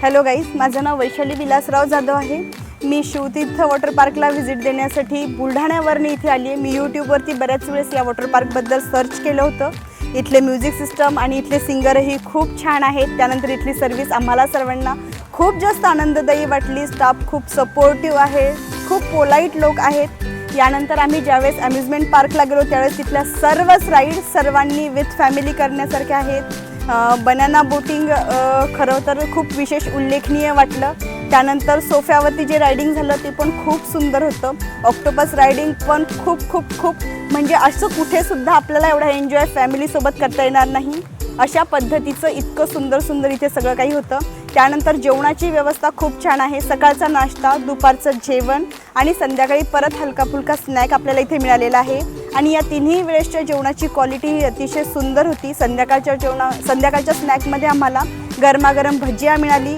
Hello guys, माझं नाव वैशाली विलासराव जाधव आहे। मी Shivtirth water पार्कला व्हिजिट देण्यासाठी बुलढाण्यावरून इथे आली आहे। मी यूट्यूबवरती बऱ्याच वेळेस या वॉटर पार्कबद्दल सर्च केलं होतं। इथले म्युझिक सिस्टम आणि इथले सिंगरही खूप छान आहेत। त्यानंतर इथली सर्व्हिस आम्हाला सर्वांना खूप जास्त आनंददायी वाटली। स्टाफ खूप सपोर्टिव्ह आहे, खूप पोलाईट लोक आहेत। यानंतर आम्ही ज्यावेळेस अम्युजमेंट पार्कला गेलो त्यावेळेस तिथल्या सर्वच राईड सर्वांनी विथ फॅमिली करण्यासारख्या आहेत। बनाना बोटिंग खरं तर खूप विशेष उल्लेखनीय वाटलं। त्यानंतर सोफ्यावरती जे रायडिंग झालं ते पण खूप सुंदर होतं। ऑक्टोपस रायडिंग पण खूप म्हणजे असं कुठेसुद्धा आपल्याला एवढा एन्जॉय फॅमिलीसोबत करता येणार नाही अशा पद्धतीचं इतकं सुंदर इथे सगळं काही होतं। त्यानंतर जेवणाची व्यवस्था खूप छान आहे। सकाळचा नाश्ता, दुपारचं जेवण आणि संध्याकाळी परत हलका फुलका स्नॅक आपल्याला इथे मिळालेला आहे। आणि या तिन्ही वेळेसच्या जेवणाची क्वालिटी ही अतिशय सुंदर होती। संध्याकाळच्या स्नॅकमध्ये आम्हाला गरमागरम भजिया मिळाली,